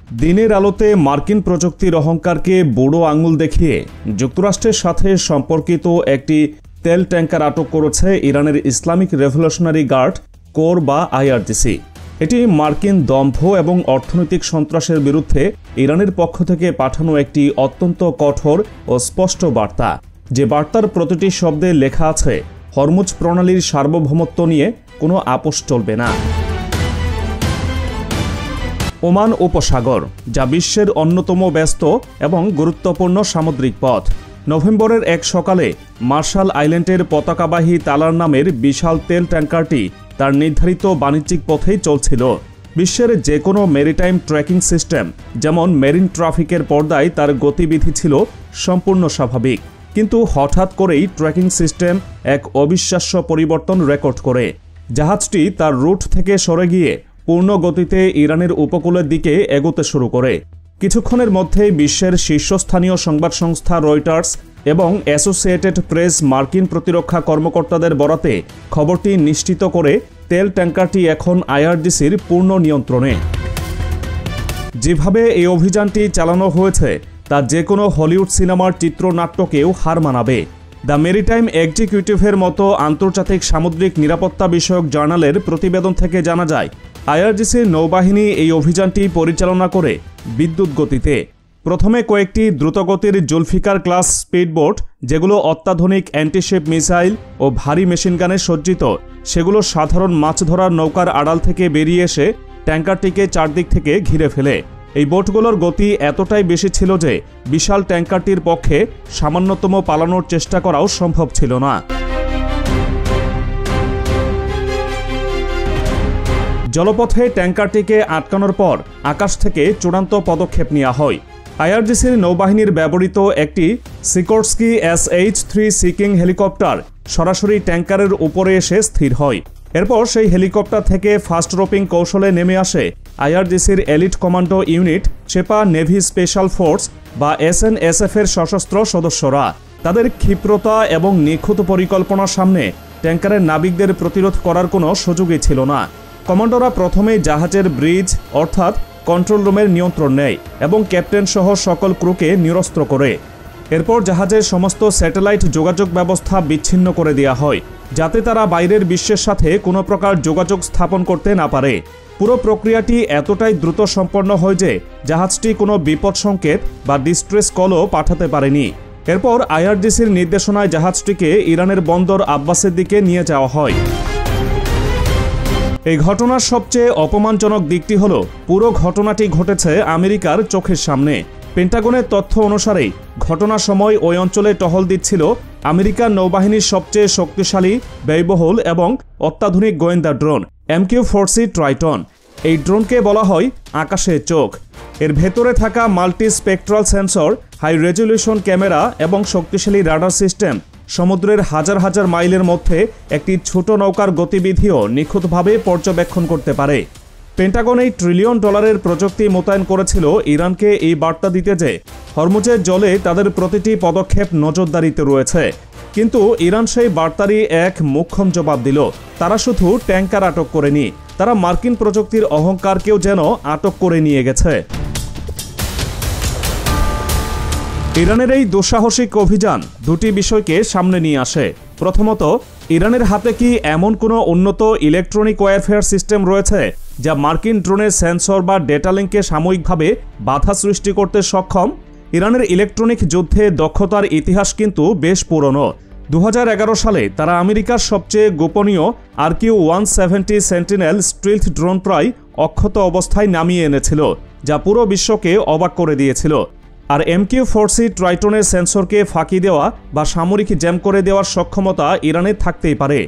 দিনের আলোতে মার্কিন প্রযুক্তির অহংকারকে বুড়ো আঙুল দেখিয়ে যুক্তরাষ্ট্রের সাথে সম্পর্কিত একটি তেল ট্যাঙ্কার আটক করেছে ইরানের ইসলামিক রেভলিউশনারি গার্ড কোর বা আইআরজিসি। এটি মার্কিন দম্ভ এবং অর্থনৈতিক সন্ত্রাসের বিরুদ্ধে ইরানের পক্ষ থেকে পাঠানো একটি অত্যন্ত কঠোর ও স্পষ্ট বার্তা, যে বার্তার প্রতিটি শব্দে লেখা আছে হরমুজ প্রণালীর সার্বভৌমত্ব নিয়ে কোনো আপোষ চলবে না। ওমান উপসাগর, যা বিশ্বের অন্যতম ব্যস্ত এবং গুরুত্বপূর্ণ সামুদ্রিক পথ, নভেম্বরের এক সকালে মার্শাল আইল্যান্ডের পতাকাবাহী তালার নামের বিশাল তেল ট্যাঙ্কারটি তার নির্ধারিত বাণিজ্যিক পথেই চলছিল। বিশ্বের যে কোনো মেরিটাইম ট্র্যাকিং সিস্টেম যেমন মেরিন ট্রাফিকের পর্দায় তার গতিবিধি ছিল সম্পূর্ণ স্বাভাবিক, কিন্তু হঠাৎ করেই ট্র্যাকিং সিস্টেম এক অবিশ্বাস্য পরিবর্তন রেকর্ড করে। জাহাজটি তার রুট থেকে সরে গিয়ে পূর্ণ গতিতে ইরানের উপকূলের দিকে এগোতে শুরু করে। কিছুক্ষণের মধ্যেই বিশ্বের শীর্ষস্থানীয় সংবাদ সংস্থা রয়টার্স এবং অ্যাসোসিয়েটেড প্রেস মার্কিন প্রতিরক্ষা কর্মকর্তাদের বরাতে খবরটি নিশ্চিত করে তেল ট্যাঙ্কারটি এখন আইআরজিসির পূর্ণ নিয়ন্ত্রণে। যেভাবে এই অভিযানটি চালানো হয়েছে তা যে কোনো হলিউড সিনেমার চিত্রনাট্যকেও হার মানাবে। দ্য মেরিটাইম এক্সিকিউটিভের মতো আন্তর্জাতিক সামুদ্রিক নিরাপত্তা বিষয়ক জার্নালের প্রতিবেদন থেকে জানা যায়, আইআরজিসির নৌবাহিনী এই অভিযানটি পরিচালনা করে বিদ্যুৎ গতিতে। প্রথমে কয়েকটি দ্রুতগতির জুলফিকার ক্লাস স্পিডবোট, যেগুলো অত্যাধুনিক অ্যান্টিশিপ মিসাইল ও ভারী মেশিনগানে সজ্জিত, সেগুলো সাধারণ মাছ ধরার নৌকার আড়াল থেকে বেরিয়ে এসে ট্যাঙ্কারটিকে চারদিক থেকে ঘিরে ফেলে। এই বোটগুলোর গতি এতটাই বেশি ছিল যে বিশাল ট্যাঙ্কারটির পক্ষে সামান্যতম পালানোর চেষ্টা করাও সম্ভব ছিল না। জলপথে ট্যাঙ্কারটিকে আটকানোর পর আকাশ থেকে চূড়ান্ত পদক্ষেপ নেওয়া হয়। আইআরজিসির নৌবাহিনীর ব্যবহৃত একটি সিকোরস্কি SH-3 সিকিং হেলিকপ্টার সরাসরি ট্যাঙ্কারের উপরে এসে স্থির হয়। এরপর সেই হেলিকপ্টার থেকে ফাস্ট রোপিং কৌশলে নেমে আসে আইআরজিসির এলিট কমান্ডো ইউনিট, চেপা নেভি স্পেশাল ফোর্স বা SNSF এর সশস্ত্র সদস্যরা। তাদের ক্ষিপ্রতা এবং নিখুঁত পরিকল্পনার সামনে ট্যাঙ্কারের নাবিকদের প্রতিরোধ করার কোনো সুযোগই ছিল না। কমান্ডোরা প্রথমেই জাহাজের ব্রিজ অর্থাৎ কন্ট্রোল রুমের নিয়ন্ত্রণ নেয় এবং ক্যাপ্টেন সহ সকল ক্রুকে নিরস্ত্র করে। এরপর জাহাজের সমস্ত স্যাটেলাইট যোগাযোগ ব্যবস্থা বিচ্ছিন্ন করে দেওয়া হয়, যাতে তারা বাইরের বিশ্বের সাথে কোনো প্রকার যোগাযোগ স্থাপন করতে না পারে। পুরো প্রক্রিয়াটি এতটাই দ্রুত সম্পন্ন হয় যে জাহাজটি কোনো বিপদ সংকেত বা ডিস্ট্রেস কলও পাঠাতে পারেনি। এরপর আইআরজিসির নির্দেশনায় জাহাজটিকে ইরানের বন্দর আব্বাসের দিকে নিয়ে যাওয়া হয়। এই ঘটনার সবচেয়ে অপমানজনক দিকটি হল, পুরো ঘটনাটি ঘটেছে আমেরিকার চোখের সামনে। পেন্টাগনের তথ্য অনুসারে ঘটনার সময় ওই অঞ্চলে টহল দিচ্ছিল আমেরিকার নৌবাহিনীর সবচেয়ে শক্তিশালী, ব্যয়বহুল এবং অত্যাধুনিক গোয়েন্দা ড্রোন MQ-4C ট্রাইটন। এই ড্রোনকে বলা হয় আকাশের চোখ। এর ভেতরে থাকা multi spectral sensor, high resolution camera এবং শক্তিশালী রাডার সিস্টেম সমুদ্রের হাজার হাজার মাইলের মধ্যে একটি ছোট নৌকার গতিবিধিও নিখুঁতভাবে পর্যবেক্ষণ করতে পারে। পেন্টাগন এই $1 ট্রিলিয়ন প্রযুক্তি মোতায়েন করেছিল ইরানকে এই বার্তা দিতে যে হরমুজের জলে তাদের প্রতিটি পদক্ষেপ নজরদারিতে রয়েছে। কিন্তু ইরান সেই বার্তারই এক মোক্ষম জবাব দিল। তারা শুধু ট্যাঙ্কার আটক করেনি, তারা মার্কিন প্রযুক্তির অহংকারকেও যেন আটক করে নিয়ে গেছে। ইরানের এই দুঃসাহসিক অভিযান দুটি বিষয়কে সামনে নিয়ে আসে। প্রথমত, ইরানের হাতে কি এমন কোনো উন্নত ইলেকট্রনিক ওয়ারফেয়ার সিস্টেম রয়েছে যা মার্কিন ড্রোনের সেন্সর বা ডেটা লিঙ্কে সাময়িকভাবে বাধা সৃষ্টি করতে সক্ষম? ইরানের ইলেকট্রনিক যুদ্ধে দক্ষতার ইতিহাস কিন্তু বেশ পুরনো। 2011 সালে তারা আমেরিকার সবচেয়ে গোপনীয় RQ-170 সেন্টিনেল স্টিলথ ড্রোন প্রায় অক্ষত অবস্থায় নামিয়ে এনেছিল, যা পুরো বিশ্বকে অবাক করে দিয়েছিল। আর MQ-4C ট্রাইটনের সেন্সরকে ফাঁকি দেওয়া বা সামরিক জ্যাম করে দেওয়ার সক্ষমতা ইরানের থাকতেই পারে।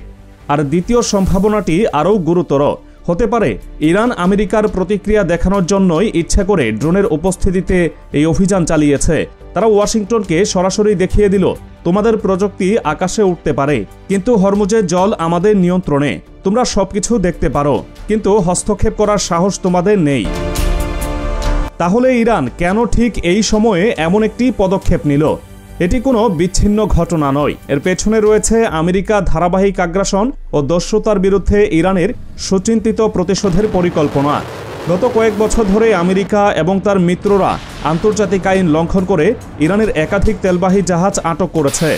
আর দ্বিতীয় সম্ভাবনাটি আরও গুরুতর হতে পারে, ইরান আমেরিকার প্রতিক্রিয়া দেখানোর জন্যই ইচ্ছা করে ড্রোনের উপস্থিতিতে এই অভিযান চালিয়েছে। তারা ওয়াশিংটনকে সরাসরি দেখিয়ে দিল, তোমাদের প্রযুক্তি আকাশে উঠতে পারে, কিন্তু হরমুজের জল আমাদের নিয়ন্ত্রণে। তোমরা সবকিছু দেখতে পারো, কিন্তু হস্তক্ষেপ করার সাহস তোমাদের নেই। তাহলে ইরান কেন ঠিক এই সময়ে এমন একটি পদক্ষেপ নিল? এটি কোনো বিচ্ছিন্ন ঘটনা নয়। এর পেছনে রয়েছে আমেরিকা ধারাবাহিক আগ্রাসন ও দস্যুতার বিরুদ্ধে ইরানের সুচিন্তিত প্রতিশোধের পরিকল্পনা। গত কয়েক বছর ধরে আমেরিকা এবং তার মিত্ররা আন্তর্জাতিক আইন লঙ্ঘন করে ইরানের একাধিক তেলবাহী জাহাজ আটক করেছে।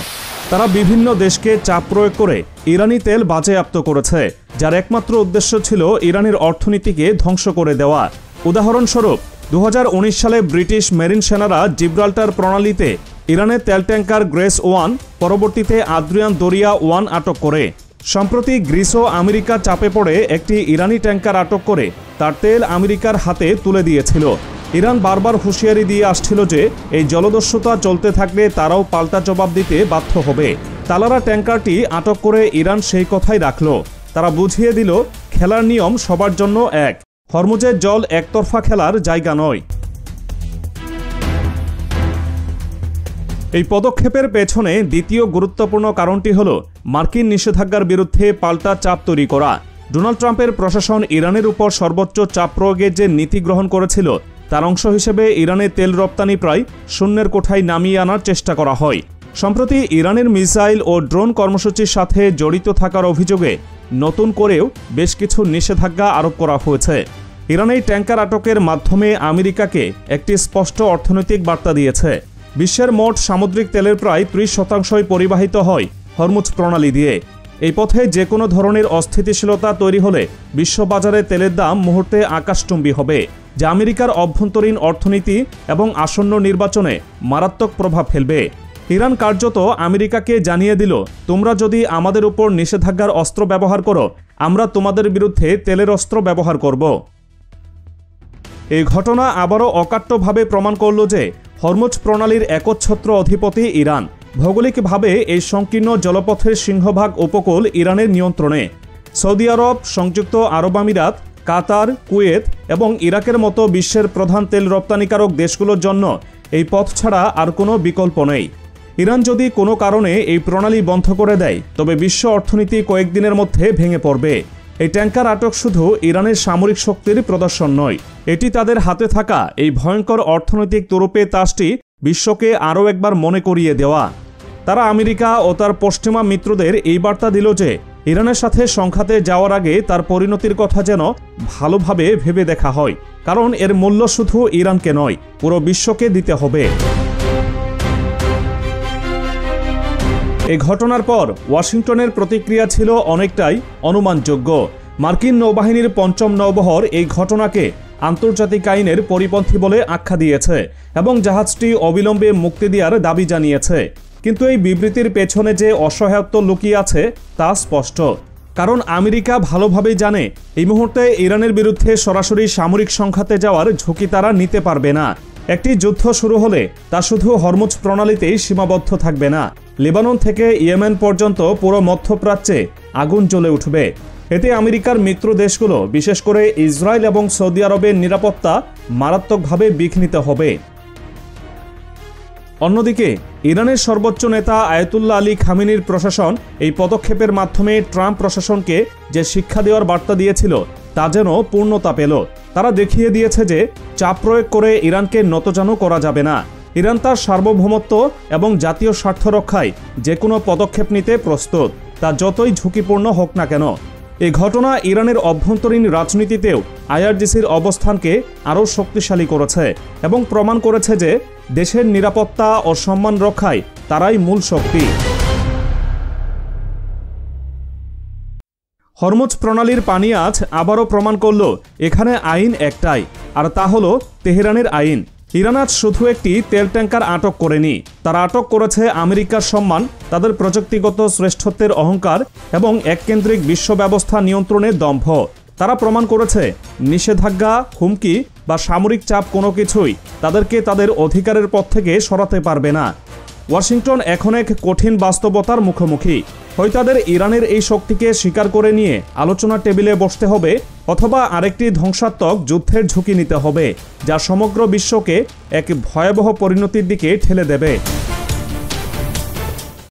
তারা বিভিন্ন দেশকে চাপ প্রয়োগ করে ইরানি তেল বাজেয়াপ্ত করেছে, যার একমাত্র উদ্দেশ্য ছিল ইরানের অর্থনীতিকে ধ্বংস করে দেওয়া। উদাহরণস্বরূপ 2019 সালে ব্রিটিশ মেরিন সেনারা জিব্রাল্টার প্রণালীতে ইরানের তেল ট্যাঙ্কার গ্রেস 1, পরবর্তীতে আদ্রিয়ান দরিয়া 1 আটক করে। সম্প্রতি গ্রিসও আমেরিকা চাপে পড়ে একটি ইরানি ট্যাঙ্কার আটক করে তার তেল আমেরিকার হাতে তুলে দিয়েছিল। ইরান বারবার হুঁশিয়ারি দিয়ে আসছিল যে এই জলদস্যুতা চলতে থাকলে তারাও পাল্টা জবাব দিতে বাধ্য হবে। তালারা ট্যাঙ্কারটি আটক করে ইরান সেই কথাই রাখল। তারা বুঝিয়ে দিল খেলার নিয়ম সবার জন্য এক, হরমুজের জল একতরফা খেলার জায়গা নয়। এই পদক্ষেপের পেছনে দ্বিতীয় গুরুত্বপূর্ণ কারণটি হল মার্কিন নিষেধাজ্ঞার বিরুদ্ধে পাল্টা চাপ তৈরি করা। ডোনাল্ড ট্রাম্পের প্রশাসন ইরানের উপর সর্বোচ্চ চাপ প্রয়োগের যে নীতি গ্রহণ করেছিল তার অংশ হিসেবে ইরানে তেল রপ্তানি প্রায় শূন্যের কোঠায় নামিয়ে আনার চেষ্টা করা হয়। সম্প্রতি ইরানের মিসাইল ও ড্রোন কর্মসূচির সাথে জড়িত থাকার অভিযোগে নতুন করেও বেশ কিছু নিষেধাজ্ঞা আরোপ করা হয়েছে। ইরান এই ট্যাঙ্কার আটকের মাধ্যমে আমেরিকাকে একটি স্পষ্ট অর্থনৈতিক বার্তা দিয়েছে। বিশ্বের মোট সামুদ্রিক তেলের প্রায় 30% পরিবাহিত হয় হরমুজ প্রণালী দিয়ে। এই পথে যে কোনো ধরনের অস্থিতিশীলতা তৈরি হলে বিশ্ববাজারে তেলের দাম মুহূর্তে আকাশচুম্বী হবে, যা আমেরিকার অভ্যন্তরীণ অর্থনীতি এবং আসন্ন নির্বাচনে মারাত্মক প্রভাব ফেলবে। ইরান কার্যত আমেরিকাকে জানিয়ে দিল, তোমরা যদি আমাদের উপর নিষেধাজ্ঞার অস্ত্র ব্যবহার করো, আমরা তোমাদের বিরুদ্ধে তেলের অস্ত্র ব্যবহার করব। এই ঘটনা আবারও অকাট্যভাবে প্রমাণ করল যে হরমুজ প্রণালীর একচ্ছত্র অধিপতি ইরান। ভৌগোলিকভাবে এই সংকীর্ণ জলপথের সিংহভাগ উপকূল ইরানের নিয়ন্ত্রণে। সৌদি আরব, সংযুক্ত আরব আমিরাত, কাতার, কুয়েত এবং ইরাকের মতো বিশ্বের প্রধান তেল রপ্তানিকারক দেশগুলোর জন্য এই পথ ছাড়া আর কোনো বিকল্প নেই। ইরান যদি কোনো কারণে এই প্রণালী বন্ধ করে দেয়, তবে বিশ্ব অর্থনীতি কয়েকদিনের মধ্যে ভেঙে পড়বে। এই ট্যাঙ্কার আটক শুধু ইরানের সামরিক শক্তির প্রদর্শন নয়, এটি তাদের হাতে থাকা এই ভয়ঙ্কর অর্থনৈতিক তুরুপে তাসটি বিশ্বকে আরও একবার মনে করিয়ে দেওয়া। তারা আমেরিকা ও তার পশ্চিমা মিত্রদের এই বার্তা দিল যে ইরানের সাথে সংঘাতে যাওয়ার আগে তার পরিণতির কথা যেন ভালোভাবে ভেবে দেখা হয়, কারণ এর মূল্য শুধু ইরানকে নয়, পুরো বিশ্বকে দিতে হবে। এই ঘটনার পর ওয়াশিংটনের প্রতিক্রিয়া ছিল অনেকটাই অনুমানযোগ্য। মার্কিন নৌবাহিনীর ৫ম নৌবহর এই ঘটনাকে আন্তর্জাতিক আইনের পরিপন্থী বলে আখ্যা দিয়েছে এবং জাহাজটি অবিলম্বে মুক্তি দেওয়ার দাবি জানিয়েছে। কিন্তু এই বিবৃতির পেছনে যে অসহায়ত্ব লুকিয়ে আছে তা স্পষ্ট, কারণ আমেরিকা ভালোভাবেই জানে এই মুহূর্তে ইরানের বিরুদ্ধে সরাসরি সামরিক সংঘাতে যাওয়ার ঝুঁকি তারা নিতে পারবে না। একটি যুদ্ধ শুরু হলে তা শুধু হরমুজ প্রণালীতেই সীমাবদ্ধ থাকবে না, লেবানন থেকে ইয়েমেন পর্যন্ত পুরো মধ্যপ্রাচ্যে আগুন জ্বলে উঠবে। এতে আমেরিকার মিত্র দেশগুলো, বিশেষ করে ইসরায়েল এবং সৌদি আরবের নিরাপত্তা মারাত্মকভাবে বিঘ্নিত হবে। অন্যদিকে ইরানের সর্বোচ্চ নেতা আয়াতুল্লাহ আলী খামেনির প্রশাসন এই পদক্ষেপের মাধ্যমে ট্রাম্প প্রশাসনকে যে শিক্ষা দেওয়ার বার্তা দিয়েছিল তা যেন পূর্ণতা পেল। তারা দেখিয়ে দিয়েছে যে চাপ প্রয়োগ করে ইরানকে নতজানু করা যাবে না। ইরান তার সার্বভৌমত্ব এবং জাতীয় স্বার্থ রক্ষায় যে কোনো পদক্ষেপ নিতে প্রস্তুত, তা যতই ঝুঁকিপূর্ণ হোক না কেন। এই ঘটনা ইরানের অভ্যন্তরীণ রাজনীতিতেও আইআরজিসির অবস্থানকে আরও শক্তিশালী করেছে এবং প্রমাণ করেছে যে দেশের নিরাপত্তা ও সম্মান রক্ষায় তারাই মূল শক্তি। হরমুজ প্রণালীর পানি আজ আবারও প্রমাণ করল এখানে আইন একটাই, আর তা হলো তেহরানের আইন। ইরান আজ শুধু একটি তেল ট্যাঙ্কার আটক করেনি, তারা আটক করেছে আমেরিকার সম্মান, তাদের প্রযুক্তিগত শ্রেষ্ঠত্বের অহংকার এবং এককেন্দ্রিক বিশ্ব ব্যবস্থা নিয়ন্ত্রণের দম্ভ। তারা প্রমাণ করেছে নিষেধাজ্ঞা, হুমকি বা সামরিক চাপ কোনো কিছুই তাদেরকে তাদের অধিকারের পথ থেকে সরাতে পারবে না। ওয়াশিংটন এখন এক কঠিন বাস্তবতার মুখোমুখি। হয় তাদের ইরানের এই শক্তিকে স্বীকার করে নিয়ে আলোচনার টেবিলে বসতে হবে, অথবা আরেকটি ধ্বংসাত্মক যুদ্ধের ঝুঁকি নিতে হবে, যা সমগ্র বিশ্বকে এক ভয়াবহ পরিণতির দিকে ঠেলে দেবে।